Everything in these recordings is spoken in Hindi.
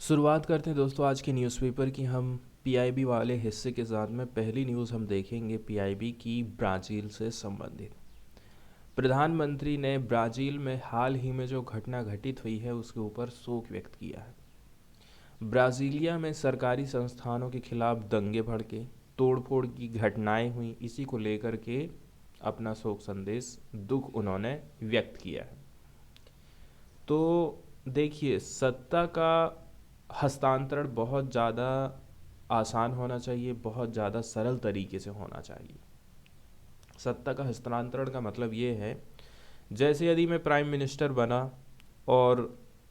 शुरुआत करते हैं दोस्तों आज के न्यूज़पेपर की। हम पीआईबी वाले हिस्से के साथ में पहली न्यूज़ हम देखेंगे पीआईबी की ब्राज़ील से संबंधित। प्रधानमंत्री ने ब्राज़ील में हाल ही में जो घटना घटित हुई है उसके ऊपर शोक व्यक्त किया है। ब्राज़ीलिया में सरकारी संस्थानों के खिलाफ दंगे भड़के, तोड़फोड़ की घटनाएं हुई, इसी को लेकर के अपना शोक संदेश, दुख उन्होंने व्यक्त किया है। तो देखिए, सत्ता का हस्तांतरण बहुत ज़्यादा आसान होना चाहिए, बहुत ज़्यादा सरल तरीके से होना चाहिए। सत्ता का हस्तांतरण का मतलब ये है, जैसे यदि मैं प्राइम मिनिस्टर बना और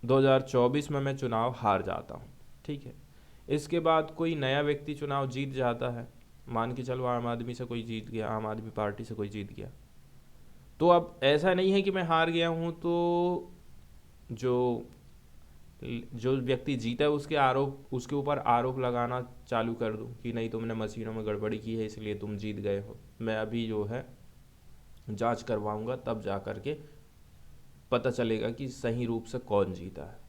2024 में मैं चुनाव हार जाता हूँ, ठीक है। इसके बाद कोई नया व्यक्ति चुनाव जीत जाता है, मान के चलो आम आदमी से कोई जीत गया, आम आदमी पार्टी से कोई जीत गया। तो अब ऐसा नहीं है कि मैं हार गया हूँ तो जो जो व्यक्ति जीता है उसके ऊपर आरोप लगाना चालू कर दूं कि नहीं, तुमने मशीनों में गड़बड़ी की है इसलिए तुम जीत गए हो। मैं अभी जो है जांच करवाऊंगा, तब जा कर के पता चलेगा कि सही रूप से कौन जीता है।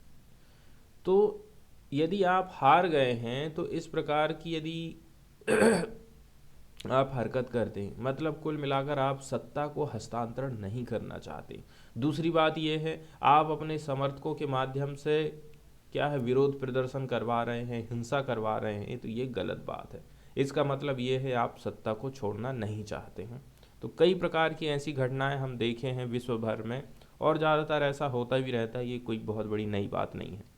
तो यदि आप हार गए हैं तो इस प्रकार की यदि आप हरकत करते हैं, मतलब कुल मिलाकर आप सत्ता को हस्तांतरण नहीं करना चाहते। दूसरी बात यह है, आप अपने समर्थकों के माध्यम से क्या है, विरोध प्रदर्शन करवा रहे हैं, हिंसा करवा रहे हैं, तो ये गलत बात है। इसका मतलब ये है आप सत्ता को छोड़ना नहीं चाहते हैं। तो कई प्रकार की ऐसी घटनाएं हम देखे हैं विश्व भर में, और ज़्यादातर ऐसा होता भी रहता है, ये कोई बहुत बड़ी नई बात नहीं है।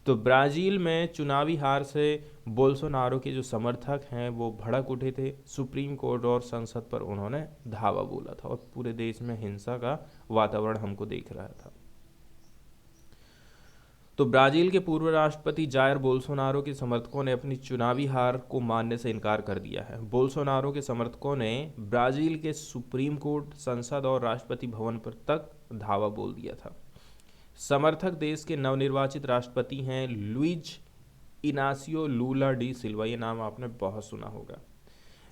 तो ब्राज़ील में चुनावी हार से बोल्सोनारो के जो समर्थक हैं वो भड़क उठे थे। सुप्रीम कोर्ट और संसद पर उन्होंने धावा बोला था और पूरे देश में हिंसा का वातावरण हमको देख रहा था। तो ब्राज़ील के पूर्व राष्ट्रपति जायर बोल्सोनारो के समर्थकों ने अपनी चुनावी हार को मानने से इनकार कर दिया है। बोल्सोनारो के समर्थकों ने ब्राज़ील के सुप्रीम कोर्ट, संसद और राष्ट्रपति भवन पर तक धावा बोल दिया था। समर्थक देश के नवनिर्वाचित राष्ट्रपति हैं लुइज इनासियो लूला डी सिल्वा, ये नाम आपने बहुत सुना होगा।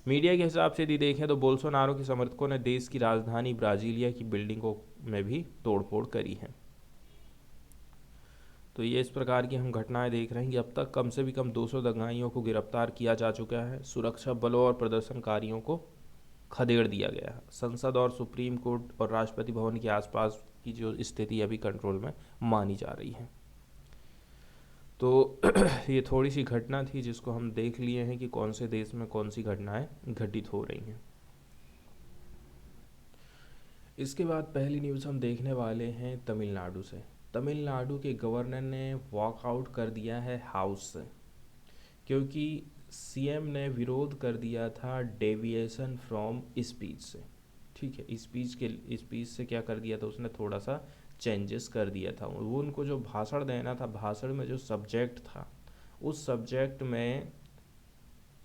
मीडिया के हिसाब से यदि देखें तो बोल्सोनारो के समर्थकों ने देश की राजधानी ब्राजीलिया की बिल्डिंगों में भी तोड़फोड़ करी है। तो ये इस प्रकार की हम घटनाएं देख रहे हैं कि अब तक कम से भी कम 200 दंगाइयों को गिरफ्तार किया जा चुका है। सुरक्षा बलों और प्रदर्शनकारियों को खदेड़ दिया गया है। संसद और सुप्रीम कोर्ट और राष्ट्रपति भवन के आसपास की जो स्थिति अभी कंट्रोल में मानी जा रही है। तो ये थोड़ी सी घटना थी जिसको हम देख लिए हैं कि कौन से देश में कौन सी घटनाएं घटित हो रही हैं। इसके बाद पहली न्यूज़ हम देखने वाले हैं तमिलनाडु से। तमिलनाडु के गवर्नर ने वॉकआउट कर दिया है हाउस से, क्योंकि सीएम ने विरोध कर दिया था डेविएशन फ्रॉम स्पीच से। ठीक है, स्पीच से क्या कर दिया था उसने, थोड़ा सा चेंजेस कर दिया था। वो उनको जो भाषण देना था, भाषण में जो सब्जेक्ट था उस सब्जेक्ट में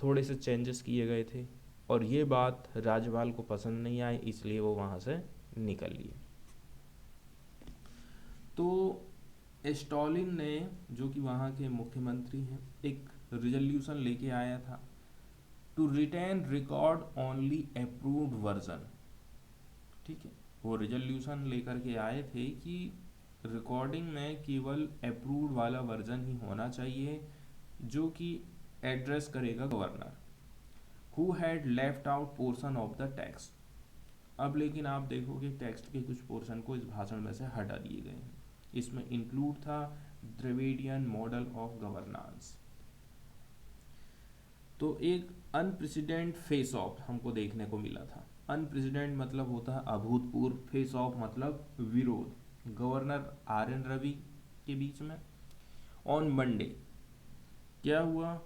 थोड़े से चेंजेस किए गए थे, और ये बात राज्यपाल को पसंद नहीं आई, इसलिए वो वहाँ से निकल लिए। तो स्टॉलिन ने, जो कि वहाँ के मुख्यमंत्री हैं, एक रिजोल्यूशन लेके आया था, to retain record only approved version. ठीक है, वो रिजोल्यूशन लेकर के आए थे कि रिकॉर्डिंग में केवल अप्रूव्ड वाला वर्जन ही होना चाहिए, जो कि एड्रेस करेगा governor who had left out portion of the text. अब लेकिन आप देखोगे टेक्स्ट के कुछ पोर्शन को इस भाषण में से हटा दिए गए हैं। इसमें इंक्लूड था द्रविडियन मॉडल ऑफ गवर्नेंस। तो एक अनप्रेसिडेंट फेस ऑफ हमको देखने को मिला था। अनप्रेसिडेंट मतलब होता है अभूतपूर्व, फेस ऑफ मतलब विरोध, गवर्नर आर एन रवि के बीच में। ऑन मंडे क्या हुआ,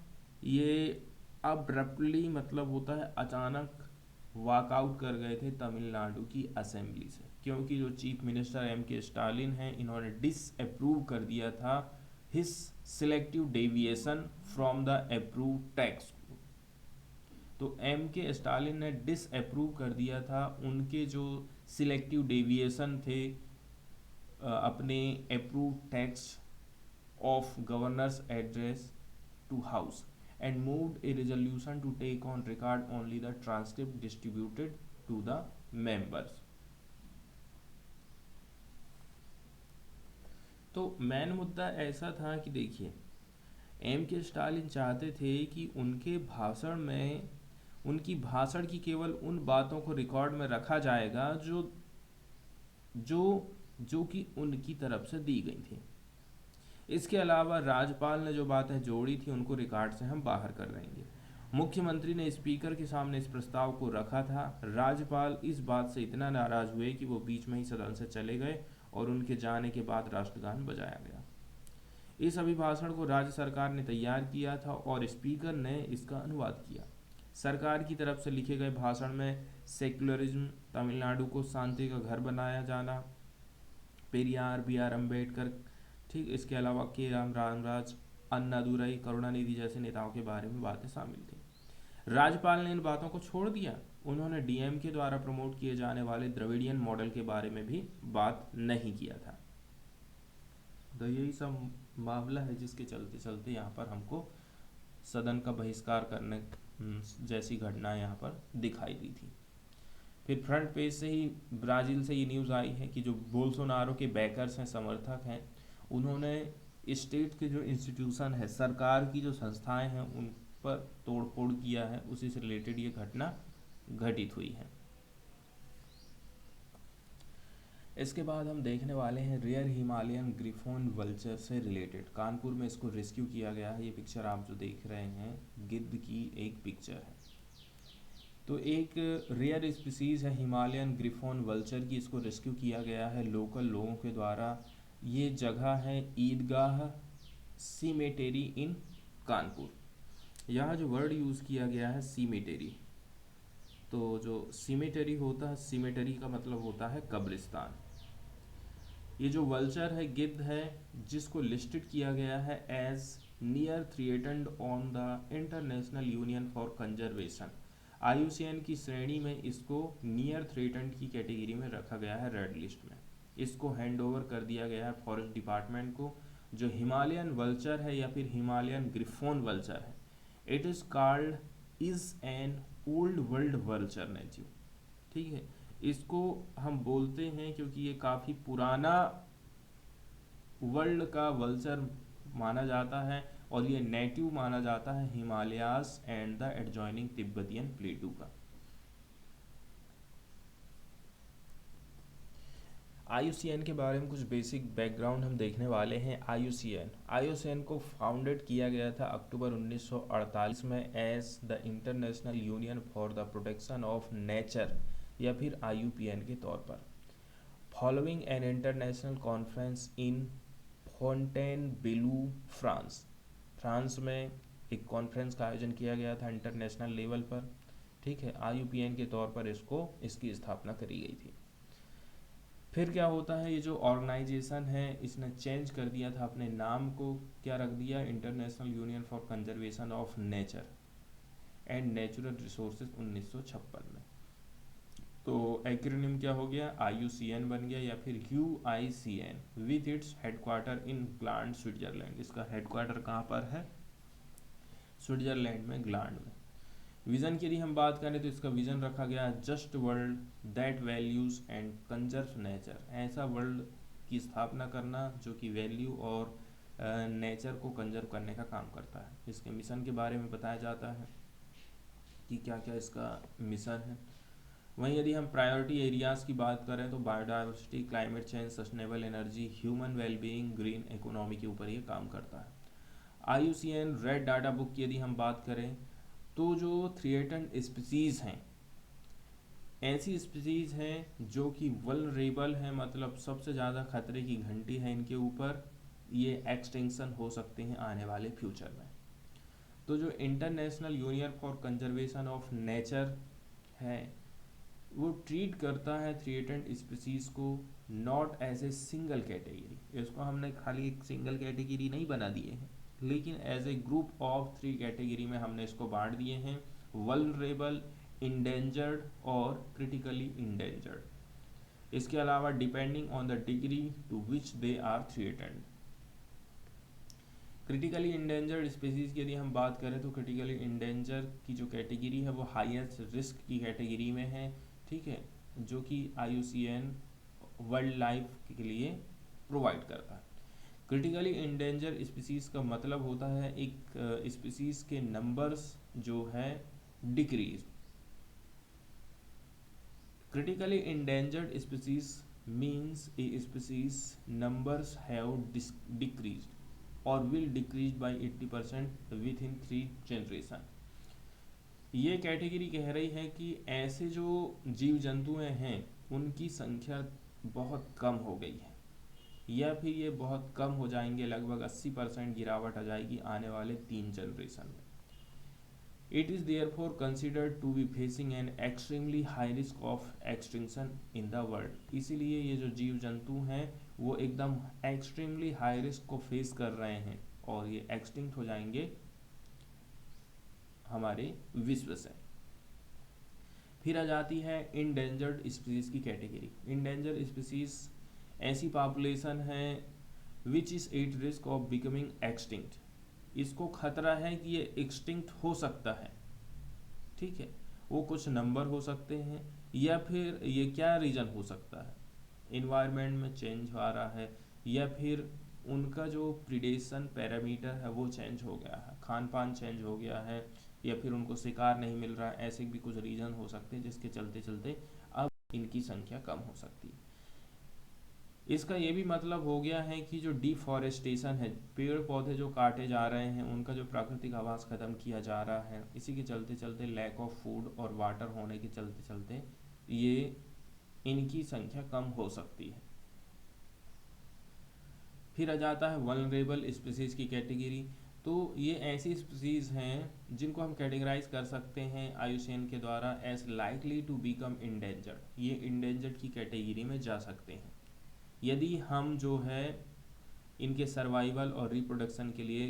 ये अब्रप्टली मतलब होता है अचानक वॉकआउट कर गए थे तमिलनाडु की असेंबली से, क्योंकि जो chief minister M K Stalin हैं, इन्होंने डिसअप्रूव कर दिया था his selective deviation from the approved text. तो एम के स्टालिन ने डिसअप्रूव कर दिया था उनके जो सिलेक्टिव डेविएशन थे अपने approved text of governor's address to house, and moved a resolution to take on record only the transcript distributed to the members। तो मेन मुद्दा ऐसा था कि देखिए, M.K. स्टालिन चाहते थे कि उनके भाषण में उनकी भाषण की केवल उन बातों को रिकॉर्ड में रखा जाएगा जो जो जो कि उनकी तरफ से दी गई थी। इसके अलावा राज्यपाल ने जो बातें जोड़ी थी उनको रिकॉर्ड से हम बाहर कर देंगे। मुख्यमंत्री ने स्पीकर के सामने इस प्रस्ताव को रखा था। राज्यपाल इस बात से इतना नाराज हुए कि वो बीच में ही सदन से चले गए और उनके जाने के बाद राष्ट्रगान बजाया गया। इस अभिभाषण को राज्य सरकार ने तैयार किया था और स्पीकर ने इसका अनुवाद किया। सरकार की तरफ से लिखे गए भाषण में सेक्युलरिज्म, तमिलनाडु को शांति का घर बनाया जाना, पेरियार, B.R. अम्बेडकर, ठीक, इसके अलावा के रामराज, अन्नादुरई, करुणानिधि जैसे नेताओं के बारे में बातें शामिल थी। राज्यपाल ने इन बातों को छोड़ दिया। उन्होंने DMK द्वारा प्रमोट किए जाने वाले द्रविडियन मॉडल के बारे में भी बात नहीं किया था। तो यही सब मामला है जिसके चलते चलते यहाँ पर हमको सदन का बहिष्कार करने जैसी घटना यहाँ पर दिखाई दी थी। फिर फ्रंट पेज से ही ब्राज़ील से ये न्यूज़ आई है कि जो बोल्सोनारो के बैकर्स हैं, समर्थक हैं, उन्होंने स्टेट के जो इंस्टीट्यूशन है, सरकार की जो संस्थाएं हैं, उन पर तोड़फोड़ किया है। उसी से रिलेटेड ये घटना घटित हुई है। इसके बाद हम देखने वाले हैं रेयर हिमालयन ग्रिफोन वल्चर से रिलेटेड। कानपुर में इसको रेस्क्यू किया गया है। ये पिक्चर आप जो देख रहे हैं गिद्ध की एक पिक्चर है। तो एक रेयर स्पीसीज़ है हिमालयन ग्रिफोन वल्चर की, इसको रेस्क्यू किया गया है लोकल लोगों के द्वारा। ये जगह है ईदगाह सीमेटेरी इन कानपुर। यहाँ जो वर्ड यूज़ किया गया है सीमेटेरी, तो जो सीमेटेरी होता है, सीमेटेरी का मतलब होता है कब्रिस्तान। ये जो वल्चर है, गिद्ध है, जिसको लिस्टेड किया गया है as near threatened on the international union for Conservation. IUCN की श्रेणी में इसको नियर थ्रेटन्ड की कैटेगरी में रखा गया है, रेड लिस्ट में। इसको हैंड ओवर कर दिया गया है फॉरेस्ट डिपार्टमेंट को। जो हिमालयन वल्चर है या फिर हिमालयन ग्रिफोन वल्चर है, it is called is an old world vulture native. ठीक है, इसको हम बोलते हैं क्योंकि ये काफ़ी पुराना वर्ल्ड का वल्चर माना जाता है और ये नेटिव माना जाता है Himalayas and the adjoining Tibetan प्लेटू का। IUCN के बारे में कुछ बेसिक बैकग्राउंड हम देखने वाले हैं। IUCN को फाउंडेड किया गया था अक्टूबर 1948 में as the international union for the protection of nature या फिर IUPN के तौर पर। Following an international conference in फोंटेनब्लेau फ्रांस में एक कॉन्फ्रेंस का आयोजन किया गया था इंटरनेशनल लेवल पर। ठीक है, IUPN के तौर पर इसकी स्थापना करी गई थी। फिर क्या होता है, ये जो ऑर्गेनाइजेशन है इसने चेंज कर दिया था अपने नाम को। क्या रख दिया? International union for Conservation of nature and natural resources 1956 में। तो एक्रोनिम क्या हो गया? IUCN बन गया या फिर UICN with its headquarter in gland Switzerland. इसका हेडक्वार्टर कहाँ पर है? स्विट्जरलैंड में, ग्लांड में। विज़न की यदि हम बात करें तो इसका विज़न रखा गया just world that values and conserve nature. ऐसा वर्ल्ड की स्थापना करना जो कि वैल्यू और नेचर को कंजर्व करने का काम करता है। इसके मिशन के बारे में बताया जाता है कि क्या क्या इसका मिशन है। वहीं यदि हम प्रायोरिटी एरियाज़ की बात करें तो biodiversity, climate change, sustainable energy, human wellbeing, green economy के ऊपर ये काम करता है। IUCN रेड डाटा बुक की यदि हम बात करें तो जो थ्रेटन्ड स्पीसीज़ हैं, ऐसी स्पीसीज़ हैं जो कि वल्नरेबल हैं, मतलब सबसे ज़्यादा खतरे की घंटी है इनके ऊपर, ये एक्सटिंक्शन हो सकते हैं आने वाले फ्यूचर में। तो जो International union for Conservation of Nature है वो ट्रीट करता है थ्रेटन्ड स्पीसीज़ को not as a single category. इसको हमने खाली एक सिंगल कैटेगरी नहीं बना दिए हैं, लेकिन as a group of 3 category में हमने इसको बांट दिए हैं, वल्नरेबल, इंडेंजर्ड और क्रिटिकली इंडेंजर्ड। इसके अलावा depending on the degree to which they are threatened. Critically endangered species की यदि हम बात करें तो क्रिटिकली इंडेंजर की जो कैटेगरी है वो हाईएस्ट रिस्क की कैटेगरी में है। ठीक है, जो कि IUCN वर्ल्ड लाइफ के लिए प्रोवाइड करता है। क्रिटिकली इंडेंजर स्पीसीज का मतलब होता है एक स्पीसीज के नंबर्स जो है decrease. Critically endangered species means a species numbers have decrease और will decrease by 80% within 3 generation. ये कैटेगरी कह रही है कि ऐसे जो जीव जंतुएं हैं उनकी संख्या बहुत कम हो गई है या फिर ये बहुत कम हो जाएंगे, लगभग 80% गिरावट आ जाएगी आने वाले 3 जनरेशन में। It is therefore considered to be facing an extremely high risk of extinction in the world. इसीलिए ये जो जीव जंतु हैं वो एकदम एक्सट्रीमली हाई रिस्क को फेस कर रहे हैं और ये एक्सटिंक्ट हो जाएंगे हमारे विश्व से। फिर आ जाती है इंडेंजर्ड स्पीसीज की कैटेगरी। इंडेंजर्ड स्पीसीज ऐसी पॉपुलेशन है which is at risk of becoming extinct. इसको खतरा है कि ये एक्सटिंक्ट हो सकता है, ठीक है। वो कुछ नंबर हो सकते हैं या फिर ये क्या रीज़न हो सकता है, इन्वायरमेंट में चेंज आ रहा है या फिर उनका जो प्रीडेशन पैरामीटर है वो चेंज हो गया है, खान पान चेंज हो गया है या फिर उनको शिकार नहीं मिल रहा है। ऐसे भी कुछ रीज़न हो सकते हैं जिसके चलते चलते अब इनकी संख्या कम हो सकती है। इसका ये भी मतलब हो गया है कि जो डिफॉरेस्टेशन है, पेड़ पौधे जो काटे जा रहे हैं उनका जो प्राकृतिक आवास खत्म किया जा रहा है, इसी के चलते चलते लैक ऑफ फूड और वाटर होने के चलते चलते ये इनकी संख्या कम हो सकती है। फिर आ जाता है वल्नरेबल स्पीसीज की कैटेगरी। तो ये ऐसी स्पीसीज हैं जिनको हम कैटेगराइज कर सकते हैं IUCN के द्वारा as likely to become endangered. ये इंडेंजर्ड की कैटेगरी में जा सकते हैं यदि हम जो है इनके सर्वाइवल और रिप्रोडक्शन के लिए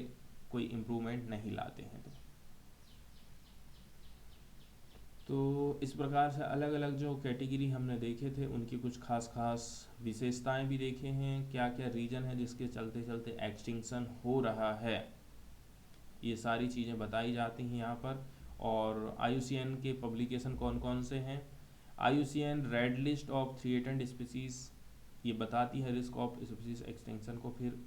कोई इम्प्रूवमेंट नहीं लाते हैं। तो इस प्रकार से अलग अलग जो कैटेगरी हमने देखे थे उनकी कुछ खास खास विशेषताएं भी देखे हैं, क्या क्या रीजन है जिसके चलते चलते एक्सटिंक्शन हो रहा है, ये सारी चीज़ें बताई जाती हैं यहाँ पर। और IUCN के पब्लिकेशन कौन कौन से हैं। IUCN red list of threatened species, ये बताती है रिस्क ऑफ स्पीसीज एक्सटिंक्शन को। फिर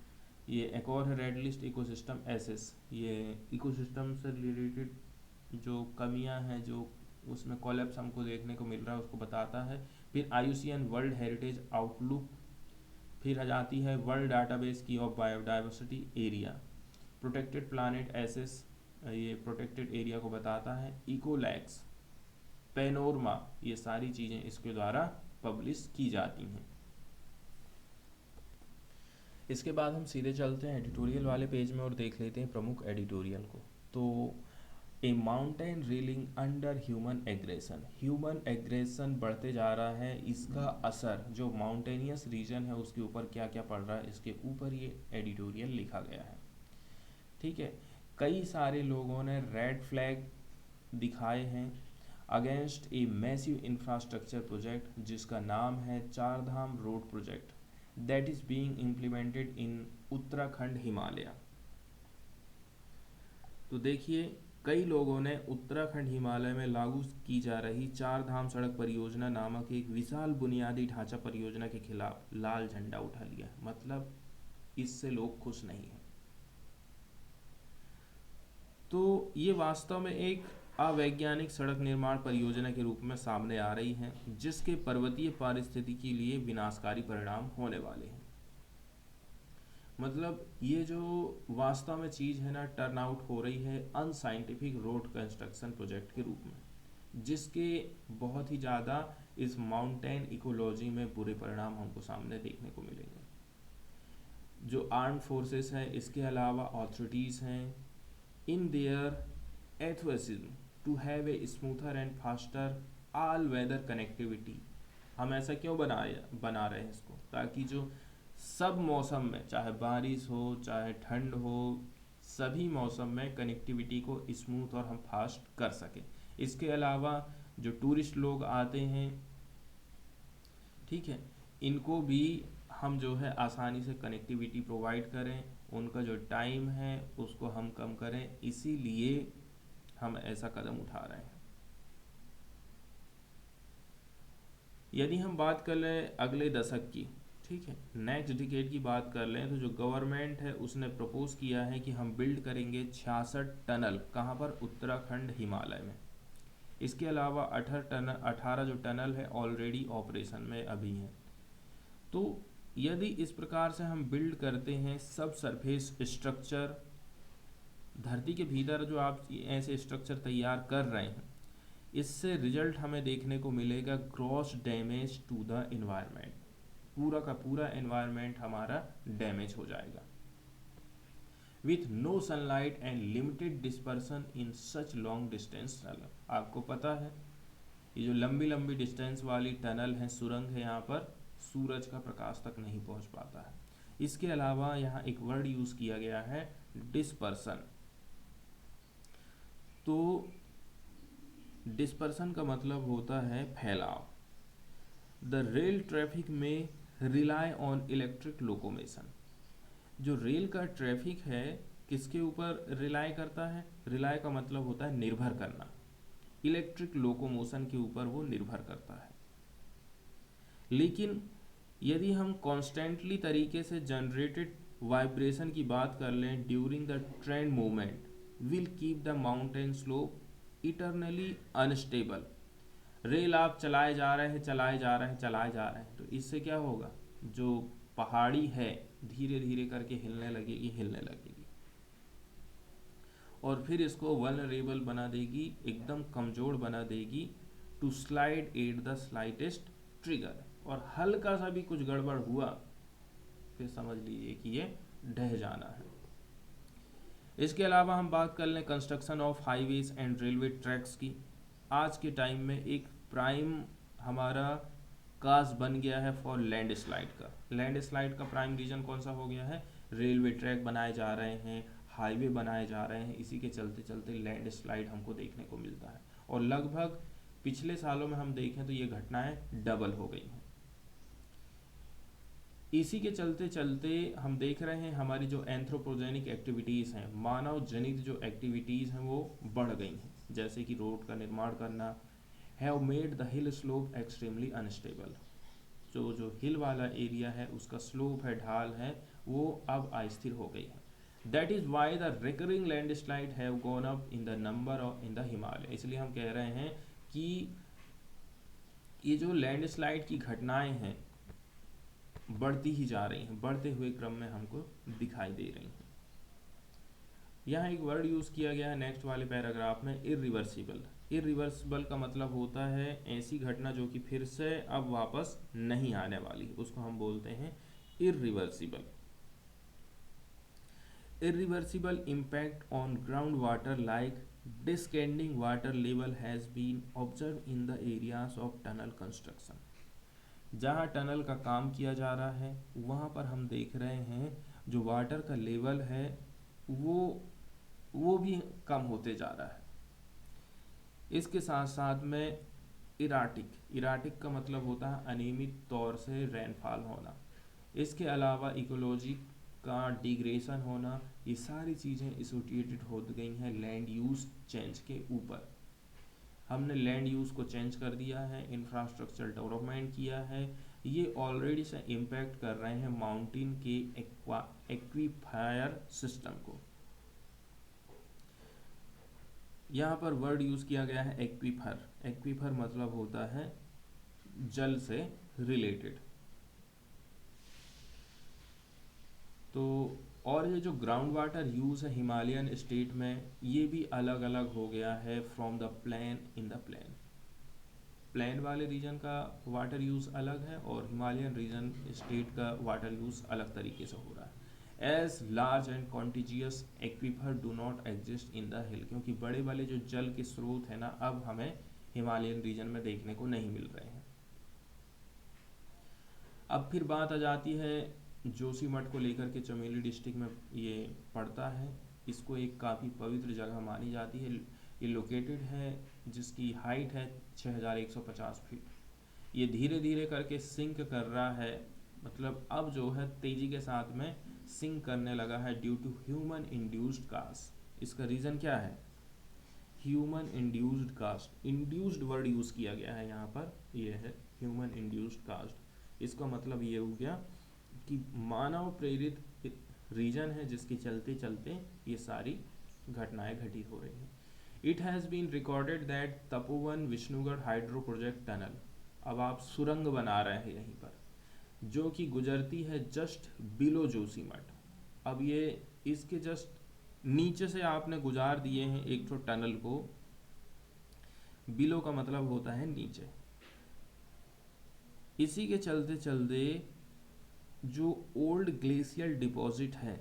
ये एक और है रेड लिस्ट इकोसिस्टम एसेस, ये इकोसिस्टम से रिलेटेड जो कमियां हैं जो उसमें कोलैप्स हमको देखने को मिल रहा है उसको बताता है। फिर IUCN वर्ल्ड हेरिटेज आउटलुक। फिर आ जाती है वर्ल्ड डाटाबेस की of biodiversity area. Protected planet access, ये प्रोटेक्टेड एरिया को बताता है। इकोलैक्स, पेनोरमा, ये सारी चीज़ें इसके द्वारा पब्लिश की जाती हैं। इसके बाद हम सीधे चलते हैं एडिटोरियल वाले पेज में और देख लेते हैं प्रमुख एडिटोरियल को। तो a mountain reeling under human aggression, human aggression बढ़ते जा रहा है, इसका असर जो माउंटेनियस रीजन है उसके ऊपर क्या क्या पड़ रहा है, इसके ऊपर ये एडिटोरियल लिखा गया है, ठीक है। कई सारे लोगों ने रेड फ्लैग दिखाए हैं against a massive infrastructure project जिसका नाम है Char Dham road project that is being implemented in Uttarakhand Himalaya. तो देखिए कई लोगों ने उत्तराखंड हिमालय में लागू की जा रही चार धाम सड़क परियोजना नामक एक विशाल बुनियादी ढांचा परियोजना के खिलाफ लाल झंडा उठा लिया। मतलब इससे लोग खुश नहीं हैं। तो ये वास्तव में एक अवैज्ञानिक सड़क निर्माण परियोजना के रूप में सामने आ रही है जिसके पर्वतीय पारिस्थितिकी के लिए विनाशकारी परिणाम होने वाले हैं। मतलब ये जो वास्तव में चीज़ है ना टर्न आउट हो रही है अनसाइंटिफिक रोड कंस्ट्रक्शन प्रोजेक्ट के रूप में जिसके बहुत ही ज़्यादा इस माउंटेन इकोलॉजी में बुरे परिणाम हमको सामने देखने को मिलेंगे। जो आर्म्ड फोर्सेस हैं इसके अलावा ऑथोरिटीज़ हैं in their enthusiasm to have a smoother and faster all weather connectivity. हम ऐसा क्यों बना रहे हैं इसको, ताकि जो सब मौसम में चाहे बारिश हो चाहे ठंड हो सभी मौसम में कनेक्टिविटी को स्मूथ और हम फास्ट कर सकें। इसके अलावा जो टूरिस्ट लोग आते हैं, ठीक है, इनको भी हम जो है आसानी से कनेक्टिविटी प्रोवाइड करें, उनका जो टाइम है उसको हम कम करें, इसीलिए हम ऐसा कदम उठा रहे हैं। यदि हम बात कर लें अगले दशक की, ठीक है। नेक्स्ट डिकेड की बात कर लें तो जो गवर्नमेंट है उसने प्रपोज किया है कि हम बिल्ड करेंगे 66 टनल, कहाँ पर, उत्तराखंड हिमालय में। इसके अलावा 18 जो टनल है ऑलरेडी ऑपरेशन में अभी हैं। तो यदि इस प्रकार से हम बिल्ड करते हैं सब सरफेस स्ट्रक्चर, धरती के भीतर जो आप ऐसे स्ट्रक्चर तैयार कर रहे हैं, इससे रिजल्ट हमें देखने को मिलेगा gross damage to the environment. पूरा का पूरा एनवायरनमेंट हमारा डैमेज हो जाएगा। With no sunlight and limited dispersion in such long distance tunnel. आपको पता है ये जो लंबी लंबी डिस्टेंस वाली टनल है, सुरंग है, यहाँ पर सूरज का प्रकाश तक नहीं पहुंच पाता है। इसके अलावा यहाँ एक वर्ड यूज किया गया है डिस्पर्सन। तो डिस्पर्सन का मतलब होता है फैलाव। द रेल ट्रैफिक में रिलाई ऑन इलेक्ट्रिक लोकोमेशन। जो रेल का ट्रैफिक है किसके ऊपर रिलाई करता है? रिलाई का मतलब होता है निर्भर करना, इलेक्ट्रिक लोकोमोशन के ऊपर वो निर्भर करता है। लेकिन यदि हम कॉन्स्टेंटली तरीके से जनरेटेड वाइब्रेशन की बात कर लें during the train movement will keep the mountain slope eternally unstable. Rail आप चलाए जा रहे हैं, चलाए जा रहे हैं, चलाए जा रहे हैं, तो इससे क्या होगा, जो पहाड़ी है धीरे धीरे करके हिलने लगेगी, हिलने लगेगी, और फिर इसको वल्नरेबल बना देगी, एकदम कमजोर बना देगी, to slide at the slightest trigger. और हल्का सा भी कुछ गड़बड़ हुआ फिर समझ लीजिए कि ये ढह जाना है। इसके अलावा हम बात कर लें construction of highways and railway tracks की। आज के टाइम में एक प्राइम हमारा काज बन गया है फॉर लैंडस्लाइड का। लैंडस्लाइड का प्राइम रीजन कौन सा हो गया है? रेलवे ट्रैक बनाए जा रहे हैं, हाईवे बनाए जा रहे हैं, इसी के चलते चलते लैंडस्लाइड हमको देखने को मिलता है। और लगभग पिछले सालों में हम देखें तो ये घटनाएं डबल हो गई हैं। इसी के चलते चलते हम देख रहे हैं हमारी जो एंथ्रोपोजेनिक एक्टिविटीज़ हैं, मानव जनित जो एक्टिविटीज़ हैं वो बढ़ गई हैं, जैसे कि रोड का निर्माण करना, have made the hill slope extremely unstable. जो हिल वाला एरिया है उसका स्लोप है, ढाल है, वो अब अस्थिर हो गई है। That is why the recurring landslide have gone up in the number of in the Himalaya. इसलिए हम कह रहे हैं कि ये जो लैंडस्लाइड की घटनाएं हैं बढ़ती ही जा रही हैं, बढ़ते हुए क्रम में हमको दिखाई दे रही हैं। यहाँ एक वर्ड यूज़ किया गया है नेक्स्ट वाले पैराग्राफ में, इरिवर्सिबल। इरिवर्सिबल का मतलब होता है ऐसी घटना जो कि फिर से अब वापस नहीं आने वाली, उसको हम बोलते हैं irreversible. Irreversible impact on ground water like descending water level has been observe in the areas of tunnel construction. जहाँ टनल का काम किया जा रहा है वहाँ पर हम देख रहे हैं जो वाटर का लेवल है वो भी कम होते जा रहा है। इसके साथ साथ में इराटिक का मतलब होता है अनियमित तौर से रेनफॉल होना। इसके अलावा इकोलॉजी का डिग्रेशन होना, ये सारी चीज़ें एसोसिएटेड हो गई हैं लैंड यूज चेंज के ऊपर। हमने लैंड यूज़ को चेंज कर दिया है, इंफ्रास्ट्रक्चर डेवलपमेंट किया है, ये ऑलरेडी से इम्पैक्ट कर रहे हैं माउंटेन के एक्वीफायर सिस्टम को। यहाँ पर वर्ड यूज़ किया गया है एक्वीफर। एक्वीफर मतलब होता है जल से रिलेटेड। तो और ये जो ग्राउंड वाटर यूज़ है हिमालयन स्टेट में, ये भी अलग अलग हो गया है from the plain in the plain. Plain वाले रीजन का वाटर यूज़ अलग है और हिमालयन रीजन स्टेट का वाटर यूज़ अलग तरीके से हो रहा है। As large and contiguous aquifer do not exist in the hill, क्योंकि बड़े बड़े जो जल के स्रोत है ना अब हमें हिमालयन रीजन में देखने को नहीं मिल रहे हैं। अब फिर बात आ जाती है जोशीमठ को लेकर के, चमोली डिस्ट्रिक्ट में ये पड़ता है। इसको एक काफ़ी पवित्र जगह मानी जाती है। ये लोकेटेड है जिसकी हाइट है 6150 फीट। ये धीरे धीरे करके सिंक कर रहा है, मतलब अब जो है तेज़ी के साथ में सिंक करने लगा है due to human induced cost. इसका रीज़न क्या है? Human induced cost. Induced word use किया गया है यहाँ पर, ये है ह्यूमन इंड्यूस्ड कास्ट। इसका मतलब ये हो गया कि मानव प्रेरित रीजन है जिसके चलते चलते ये सारी घटनाएं घटित हो रही हैं। It has been recorded that Tapovan Vishnugad hydro project tunnel, अब आप सुरंग बना रहे हैं यहीं पर, जो कि गुजरती है जस्ट बिलो जोशीमठ। अब ये इसके जस्ट नीचे से आपने गुजार दिए हैं एक तो टनल को, बिलो का मतलब होता है नीचे। इसी के चलते चलते जो ओल्ड ग्लेशियल डिपॉजिट है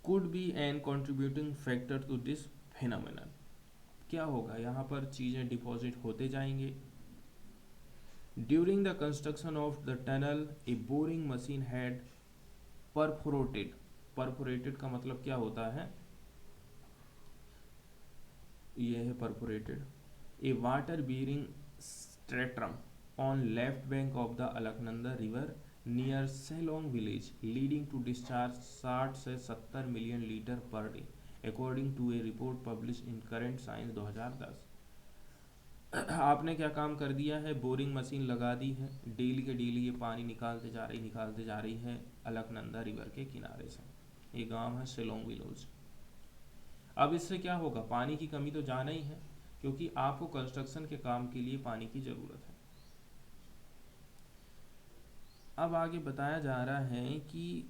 could be an contributing factor to this phenomenon. क्या होगा, यहाँ पर चीज़ें डिपॉजिट होते जाएंगे। During the construction of the tunnel a boring machine had perforated, perforated का मतलब क्या होता है, ये है perforated, a water bearing stratum on left bank of the Alaknanda river near Selong village, leading to discharge 60 से 70 million litre per day, according to a report published in Current Science 2010। आपने क्या काम कर दिया है, बोरिंग मशीन लगा दी है, डेली के डेली ये पानी निकालते जा रही है अलकनंदा रिवर के किनारे से। ये गांव है सेलोंग विलेज। अब इससे क्या होगा, पानी की कमी तो जाना ही है, क्योंकि आपको कंस्ट्रक्शन के काम के लिए पानी की ज़रूरत है। अब आगे बताया जा रहा है कि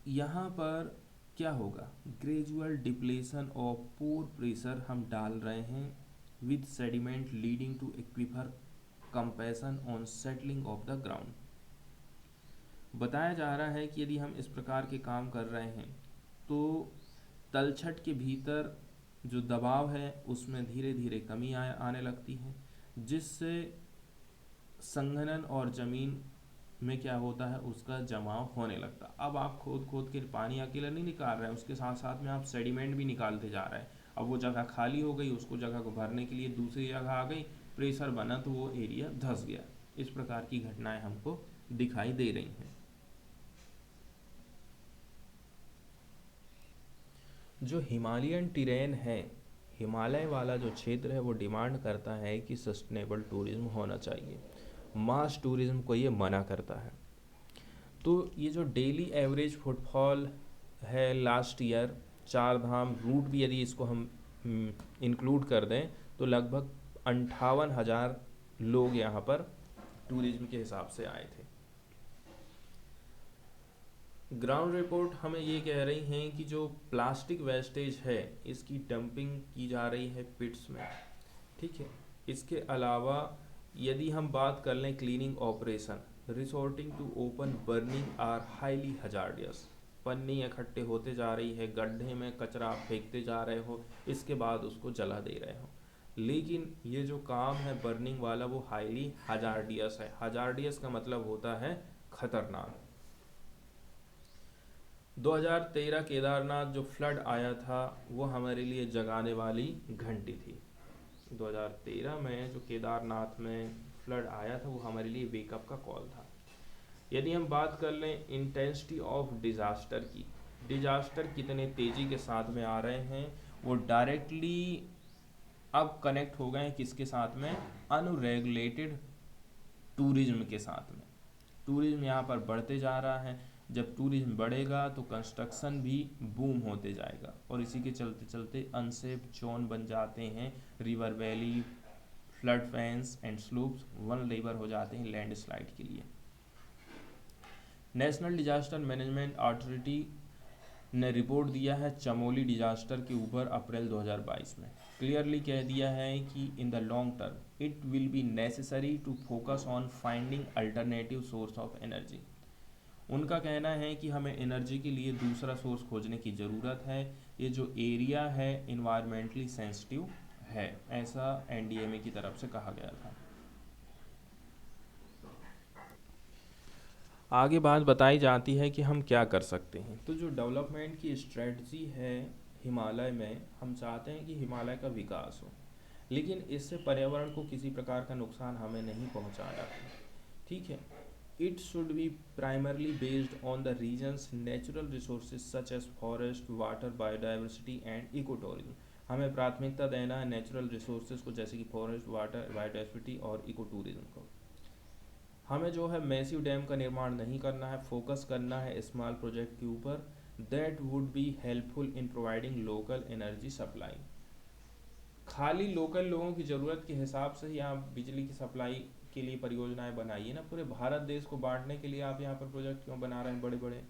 यहाँ पर क्या होगा, gradual depletion of pore pressure हम डाल रहे हैं with sediment leading to aquifer compression on settling of the ground. बताया जा रहा है कि यदि हम इस प्रकार के काम कर रहे हैं तो तलछट के भीतर जो दबाव है उसमें धीरे धीरे कमी आने लगती है, जिससे संघनन और ज़मीन में क्या होता है, उसका जमाव होने लगता। अब आप खोद खोद के पानी अकेला नहीं निकाल रहे हैं, उसके साथ साथ में आप सेडिमेंट भी निकालते जा रहे हैं। अब वो जगह खाली हो गई, उसको जगह को भरने के लिए दूसरी जगह आ गई, प्रेशर बना तो वो एरिया धंस गया। इस प्रकार की घटनाएं हमको दिखाई दे रही हैं। जो हिमालयन टेरेन है, हिमालय वाला जो क्षेत्र है, वो डिमांड करता है कि सस्टेनेबल टूरिज्म होना चाहिए, मास टूरिज्म को ये मना करता है। तो ये जो डेली एवरेज फुटफॉल है लास्ट ईयर, चार धाम रूट भी यदि इसको हम इंक्लूड कर दें तो लगभग 58,000 लोग यहाँ पर टूरिज्म के हिसाब से आए थे। ग्राउंड रिपोर्ट हमें ये कह रही हैं कि जो प्लास्टिक वेस्टेज है इसकी डंपिंग की जा रही है पिट्स में, ठीक है। इसके अलावा यदि हम बात कर लें cleaning operation, resorting to open burning are highly hazardous. पन्नी इकट्ठे होते जा रही है, गड्ढे में कचरा फेंकते जा रहे हो, इसके बाद उसको जला दे रहे हो, लेकिन ये जो काम है बर्निंग वाला वो हाईली हजार्डियस है। हजार्डियस का मतलब होता है खतरनाक। 2013 केदारनाथ जो फ्लड आया था वो हमारे लिए जगाने वाली घंटी थी। 2013 में जो केदारनाथ में फ्लड आया था वो हमारे लिए वेकअप का कॉल था। यदि हम बात कर लें इंटेंसिटी ऑफ डिज़ास्टर की, डिज़ास्टर कितने तेज़ी के साथ में आ रहे हैं, वो डायरेक्टली अब कनेक्ट हो गए हैं किसके साथ में, अनरेगुलेटेड टूरिज्म के साथ में। टूरिज्म यहाँ पर बढ़ते जा रहा है, जब टूरिज्म बढ़ेगा तो कंस्ट्रक्शन भी बूम होते जाएगा, और इसी के चलते चलते अनसेफ जोन बन जाते हैं, river valley, flood fans and slopes vulnerable हो जाते हैं लैंडस्लाइड के लिए। नेशनल डिजास्टर मैनेजमेंट अथॉरिटी ने रिपोर्ट दिया है चमोली डिजास्टर के ऊपर अप्रैल 2022 में, क्लियरली कह दिया है कि in the long term it will be necessary to focus on finding alternative source of energy. उनका कहना है कि हमें एनर्जी के लिए दूसरा सोर्स खोजने की ज़रूरत है। ये जो एरिया है इन्वायरमेंटली सेंसिटिव है, ऐसा एनडीएमए की तरफ से कहा गया था। आगे बात बताई जाती है कि हम क्या कर सकते हैं। तो जो डेवलपमेंट की स्ट्रेटजी है हिमालय में, हम चाहते हैं कि हिमालय का विकास हो, लेकिन इससे पर्यावरण को किसी प्रकार का नुकसान हमें नहीं पहुंचाना, ठीक है। It should be primarily based on the region's natural resources such as forest, water, biodiversity and ecotourism। हमें प्राथमिकता देना है नेचुरल रिसोर्सेज को, जैसे कि फॉरेस्ट, वाटर, बायोडाइवर्सिटी और इको टूरिज्म को। हमें जो है मैसिव डैम का निर्माण नहीं करना है, फोकस करना है स्मॉल प्रोजेक्ट के ऊपर। That would be helpful in providing local energy supply. खाली लोकल लोगों की ज़रूरत के हिसाब से ही आप बिजली की सप्लाई के लिए परियोजनाएं बनाइए ना, पूरे भारत देश को बांटने के लिए आप यहाँ पर प्रोजेक्ट क्यों बना रहे हैं बड़े बड़े।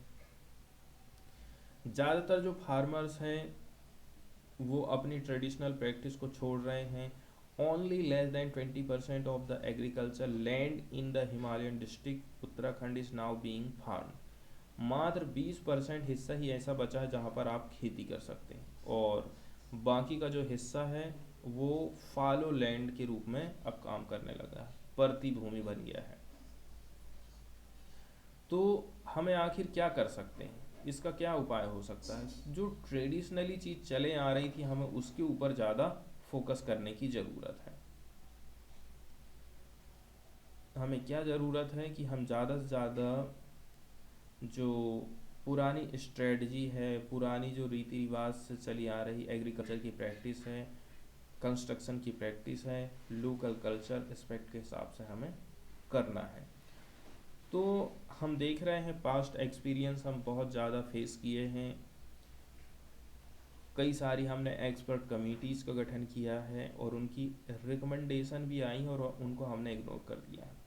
ज़्यादातर जो फार्मर्स हैं वो अपनी ट्रेडिशनल प्रैक्टिस को छोड़ रहे हैं। Only less than 20% of the agriculture land in the Himalayan district Uttarakhand is now being farm. मात्र 20% हिस्सा ही ऐसा बचा है जहाँ पर आप खेती कर सकते हैं, और बाकी का जो हिस्सा है वो फॉलो लैंड के रूप में अब काम करने लगा है, परती भूमि बन गया है। तो हमें आखिर क्या कर सकते हैं, इसका क्या उपाय हो सकता है। जो ट्रेडिशनली चीज़ चले आ रही थी हमें उसके ऊपर ज़्यादा फोकस करने की ज़रूरत है। हमें क्या ज़रूरत है कि हम ज़्यादा से ज़्यादा जो पुरानी स्ट्रेटजी है, पुरानी जो रीति रिवाज से चली आ रही एग्रीकल्चर की प्रैक्टिस है, कंस्ट्रक्शन की प्रैक्टिस है, लोकल कल्चर एस्पेक्ट के हिसाब से हमें करना है। तो हम देख रहे हैं पास्ट एक्सपीरियंस हम बहुत ज़्यादा फेस किए हैं। कई सारी हमने एक्सपर्ट कमिटीज़ का गठन किया है और उनकी रिकमेंडेशन भी आई और उनको हमने इग्नोर कर दिया है।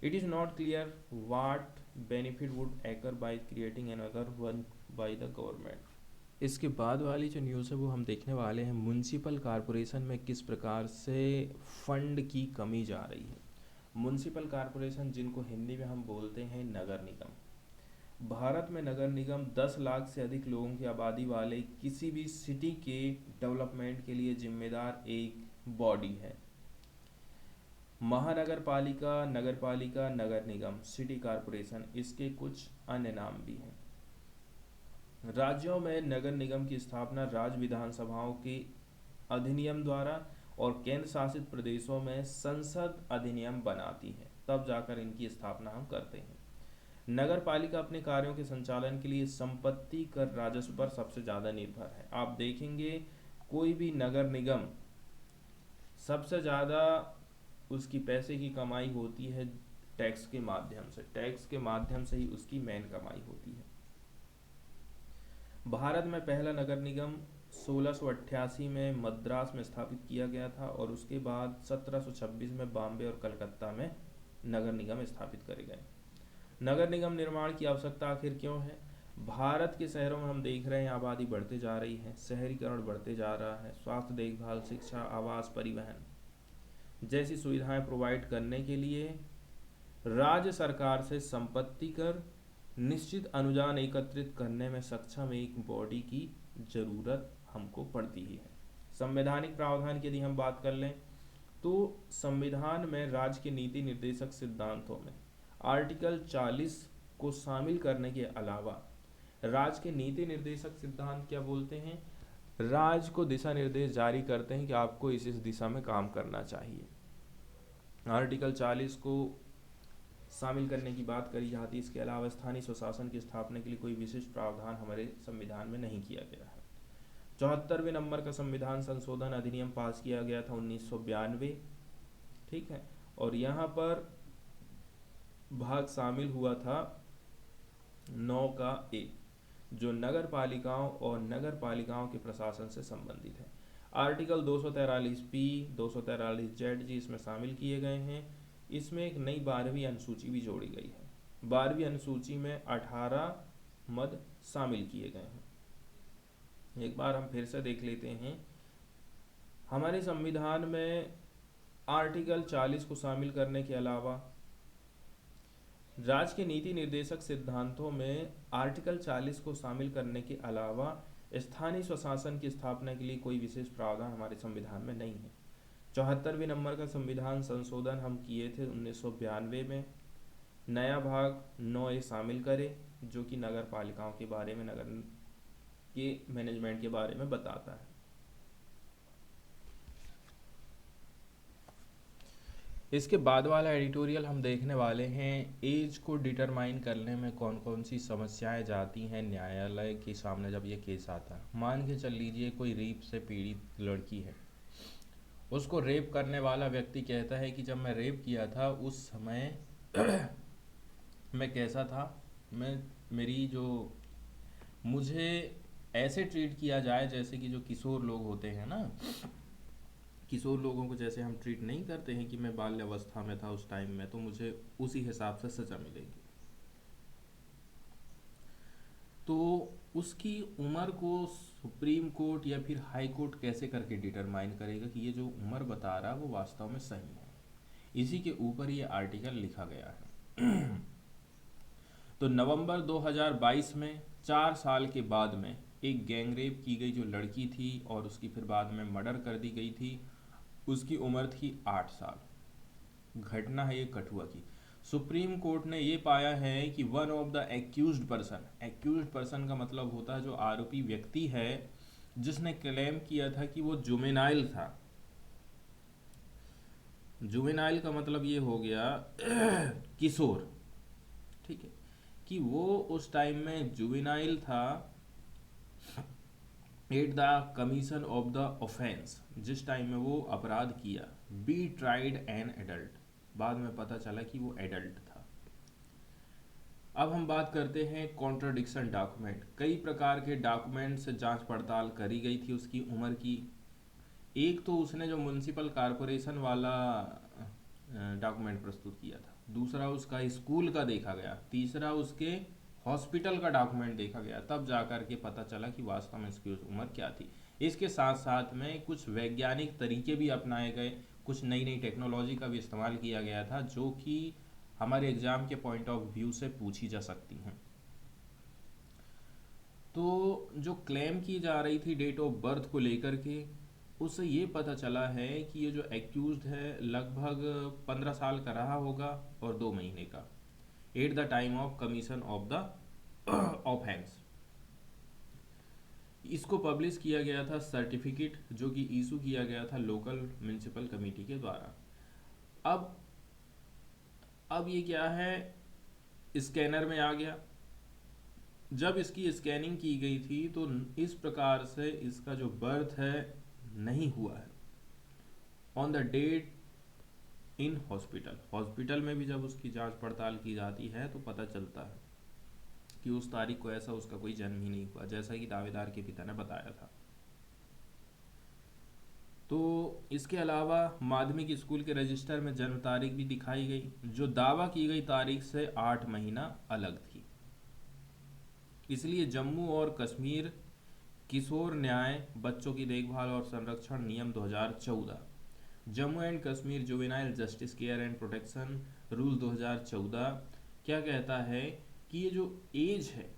It is not clear what benefit would accrue by creating another one by the government. इसके बाद वाली जो न्यूज़ है वो हम देखने वाले हैं म्युनिसिपल कॉरपोरेशन में किस प्रकार से फंड की कमी जा रही है। म्युनिसिपल कॉरपोरेशन जिनको हिंदी में हम बोलते हैं नगर निगम। भारत में नगर निगम 10 लाख से अधिक लोगों की आबादी वाले किसी भी सिटी के डेवलपमेंट के लिए जिम्मेदार एक बॉडी है। महानगर पालिका, नगर पालिका, नगर निगम, सिटी कॉरपोरेशन, इसके कुछ अन्य नाम भी हैं। राज्यों में नगर निगम की स्थापना राज्य विधानसभाओं के अधिनियम द्वारा और केंद्र शासित प्रदेशों में संसद अधिनियम बनाती है, तब जाकर इनकी स्थापना हम करते हैं। नगर पालिका अपने कार्यों के संचालन के लिए संपत्ति कर राजस्व पर सबसे ज़्यादा निर्भर है। आप देखेंगे कोई भी नगर निगम सबसे ज़्यादा उसकी पैसे की कमाई होती है टैक्स के माध्यम से, टैक्स के माध्यम से ही उसकी मेन कमाई होती है। भारत में पहला नगर निगम 1688 में मद्रास में स्थापित किया गया था और उसके बाद 1726 में बॉम्बे और कलकत्ता में नगर निगम स्थापित करे गए। नगर निगम निर्माण की आवश्यकता आखिर क्यों है। भारत के शहरों में हम देख रहे हैं आबादी बढ़ते जा रही है, शहरीकरण बढ़ते जा रहा है। स्वास्थ्य देखभाल, शिक्षा, आवास, परिवहन जैसी सुविधाएं प्रोवाइड करने के लिए राज्य सरकार से संपत्ति कर निश्चित अनुदान एकत्रित करने में सक्षम एक बॉडी की जरूरत हमको पड़ती ही है। संवैधानिक प्रावधान की यदि हम बात कर लें तो संविधान में राज्य के नीति निर्देशक सिद्धांतों में आर्टिकल 40 को शामिल करने के अलावा राज्य के नीति निर्देशक सिद्धांत क्या बोलते हैं, राज्य को दिशा निर्देश जारी करते हैं कि आपको इस दिशा में काम करना चाहिए। आर्टिकल 40 को शामिल करने की बात करी जाती है। इसके अलावा स्थानीय स्वशासन की स्थापना के लिए कोई विशिष्ट प्रावधान हमारे संविधान में नहीं किया गया है। 74वें नंबर का संविधान संशोधन अधिनियम पास किया गया था 1992, ठीक है, और यहाँ पर भाग शामिल हुआ था 9 का ए, जो नगर पालिकाओं और नगर पालिकाओं के प्रशासन से संबंधित है। आर्टिकल 243 पी, 243 जेड जी इसमें शामिल किए गए हैं। इसमें एक नई 12वीं अनुसूची भी जोड़ी गई है। 12वीं अनुसूची में 18 मद शामिल किए गए हैं। एक बार हम फिर से देख लेते हैं। हमारे संविधान में आर्टिकल 40 को शामिल करने के अलावा राज्य के नीति निर्देशक सिद्धांतों में आर्टिकल 40 को शामिल करने के अलावा स्थानीय स्वशासन की स्थापना के लिए कोई विशेष प्रावधान हमारे संविधान में नहीं है। 74वें नंबर का संविधान संशोधन हम किए थे 1992 में। नया भाग 9A शामिल करे जो कि नगर पालिकाओं के बारे में, नगर के मैनेजमेंट के बारे में बताता है। इसके बाद वाला एडिटोरियल हम देखने वाले हैं एज को डिटरमाइन करने में कौन कौन सी समस्याएं जाती हैं न्यायालय के सामने जब ये केस आता है। मान के चल लीजिए कोई रेप से पीड़ित लड़की है, उसको रेप करने वाला व्यक्ति कहता है कि जब मैं रेप किया था उस समय मैं कैसा था, मैं मेरी जो मुझे ऐसे ट्रीट किया जाए जैसे कि जो किशोर लोग होते हैं ना, किशोर लोगों को जैसे हम ट्रीट नहीं करते हैं कि मैं बाल्यावस्था में था उस टाइम में, तो मुझे उसी हिसाब से सज़ा मिलेगी। तो उसकी उम्र को सुप्रीम कोर्ट या फिर हाई कोर्ट कैसे करके डिटरमाइन करेगा कि ये जो उम्र बता रहा है वो वास्तव में सही है? इसी के ऊपर ये आर्टिकल लिखा गया है। तो नवंबर 2022 में 4 साल के बाद में एक गैंगरेप की गई जो लड़की थी और उसकी फिर बाद में मर्डर कर दी गई थी, उसकी उम्र थी 8 साल। घटना है ये कठुआ की। सुप्रीम कोर्ट ने ये पाया है कि one of the accused person का मतलब होता है जो आरोपी व्यक्ति है, जिसने क्लेम किया था कि वो जुवेनाइल था। जुवेनाइल का मतलब ये हो गया किशोर, ठीक है, कि वो उस टाइम में जुवेनाइल था at the commission of the offence, जिस टाइम में वो अपराध किया। बी ट्राइड एन एडल्ट, बाद में पता चला कि वो एडल्ट था। अब हम बात करते हैं कॉन्ट्रडिक्शन डॉक्यूमेंट। कई प्रकार के डॉक्यूमेंट से जांच पड़ताल करी गई थी उसकी उम्र की। एक तो उसने जो म्युनिसिपल कॉरपोरेशन वाला डॉक्यूमेंट प्रस्तुत किया था, दूसरा उसका स्कूल का देखा गया, तीसरा उसके हॉस्पिटल का डॉक्यूमेंट देखा गया, तब जाकर के पता चला कि वास्तव में इसकी उम्र क्या थी। इसके साथ साथ में कुछ वैज्ञानिक तरीके भी अपनाए गए, कुछ नई नई टेक्नोलॉजी का भी इस्तेमाल किया गया था जो कि हमारे एग्जाम के पॉइंट ऑफ व्यू से पूछी जा सकती हैं। तो जो क्लेम की जा रही थी डेट ऑफ बर्थ को लेकर के, उससे ये पता चला है कि ये जो एक्यूज्ड है लगभग 15 साल का रहा होगा और 2 महीने का, at the time of commission of the offence. इसको पब्लिश किया गया था सर्टिफिकेट, जो कि इशू किया गया था लोकल म्यूनिसिपल कमेटी के द्वारा। अब अब ये क्या है, स्कैनर में आ गया। जब इसकी स्कैनिंग की गई थी तो इस प्रकार से इसका जो बर्थ है नहीं हुआ है on the date in hospital. Hospital में भी जब उसकी जांच पड़ताल की जाती है तो पता चलता है कि उस तारीख को ऐसा उसका कोई जन्म ही नहीं हुआ, जैसा कि दावेदार के पिता ने बताया था। तो इसके अलावा माध्यमिक स्कूल के रजिस्टर में जन्म तारीख भी दिखाई गई, जो दावा की गई तारीख से 8 महीना अलग थी। इसलिए जम्मू और कश्मीर किशोर न्याय, बच्चों की देखभाल और संरक्षण नियम 2014, Jammu and Kashmir juvenile justice care and protection rule 2014 क्या कहता है कि ये जो एज है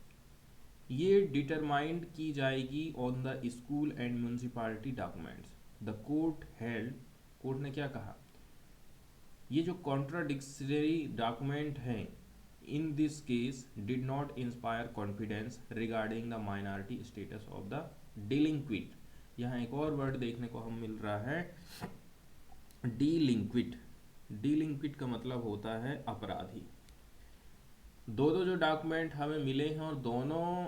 ये डिटरमाइंड की जाएगी on the school and municipality documents. The court held, court ने क्या कहा, ये जो कॉन्ट्राडिक्टरी डॉक्यूमेंट हैं in this case did not inspire confidence regarding the minority status of the delinquent. यहाँ एक और वर्ड देखने को हम मिल रहा है, डिलिंक्विट। डिलिंक्विट का मतलब होता है अपराधी। दो दो जो डॉक्यूमेंट हमें मिले हैं और दोनों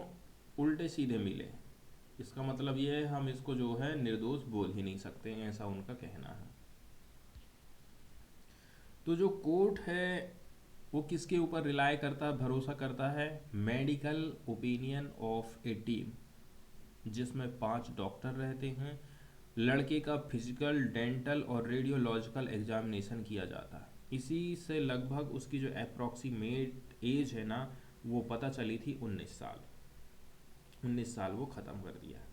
उल्टे सीधे मिले, इसका मतलब ये है हम इसको जो है निर्दोष बोल ही नहीं सकते हैं, ऐसा उनका कहना है। तो जो कोर्ट है वो किसके ऊपर रिलाय करता है, भरोसा करता है, medical opinion of A team, जिसमें 5 डॉक्टर रहते हैं। लड़के का फिजिकल, डेंटल और रेडियोलॉजिकल एग्जामिनेशन किया जाता है। इसी से लगभग उसकी जो अप्रॉक्सीमेट एज है ना वो पता चली थी 19 साल। 19 साल वो ख़त्म कर दिया है।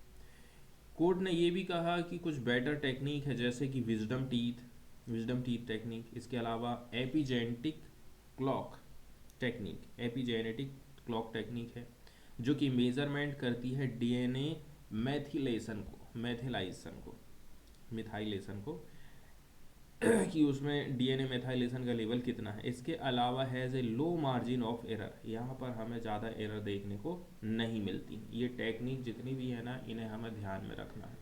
कोर्ट ने ये भी कहा कि कुछ बेटर टेक्निक है जैसे कि विजडम टीथ टेक्निक, इसके अलावा एपिजेनेटिक क्लॉक टेक्निक है जो कि मेजरमेंट करती है डीएनए मिथाइलेशन को कि उसमें डीएनए मेथाइलेशन का लेवल कितना है। इसके अलावा has a low margin of error, यहाँ पर हमें ज़्यादा एरर देखने को नहीं मिलती। ये टेक्निक जितनी भी है ना इन्हें हमें ध्यान में रखना है।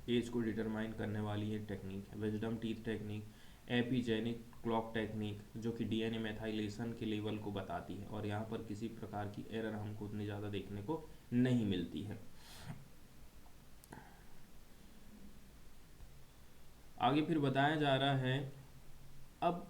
एज को डिटरमाइन करने वाली ये टेक्निक है wisdom teeth technique, epigenetic clock technique जो कि डीएनए मेथाइलेशन के लेवल को बताती है, और यहाँ पर किसी प्रकार की एरर हमको उतनी ज़्यादा देखने को नहीं मिलती है। आगे फिर बताया जा रहा है, अब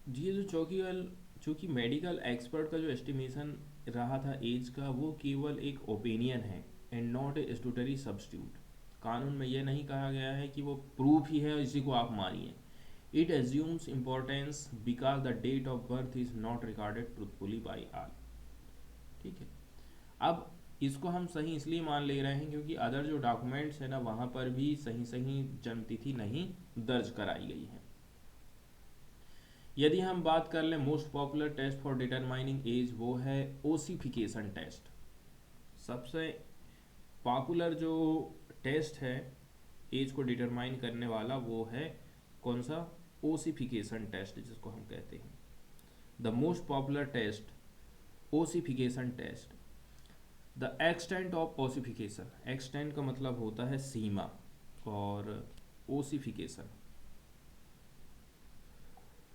ये जो चूँकि मेडिकल एक्सपर्ट का जो एस्टिमेशन रहा था एज का, वो केवल एक ओपिनियन है and not a statutory substitute. कानून में यह नहीं कहा गया है कि वो प्रूफ ही है, इसी को आप मानिए। It assumes importance because the date of birth is not recorded truthfully by all. ठीक है, अब इसको हम सही इसलिए मान ले रहे हैं क्योंकि अदर जो डॉक्यूमेंट्स है ना, वहाँ पर भी सही सही जन्मतिथि नहीं दर्ज कराई गई है। यदि हम बात कर लें most popular test for determining age, वो है ओसिफिकेशन टेस्ट। सबसे पॉपुलर जो टेस्ट है एज को डिटरमाइन करने वाला, वो है कौन सा? ओसिफिकेशन टेस्ट, जिसको हम कहते हैं the most popular test, ossification test. The extent of ossification, extent का मतलब होता है सीमा, और ओसिफिकेशन,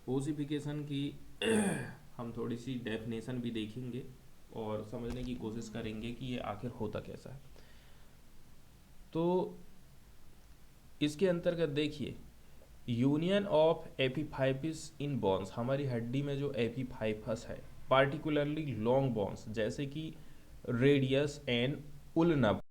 ओसिफिकेशन की हम थोड़ी सी डेफिनेशन भी देखेंगे और समझने की कोशिश करेंगे कि ये आखिर होता कैसा है। तो इसके अंतर्गत देखिए, यूनियन ऑफ एपिफाइपस इन बोन्स, हमारी हड्डी में जो एपिफाइपस है, पार्टिकुलरली लॉन्ग बोन्स जैसे कि रेडियस एंड उल्ना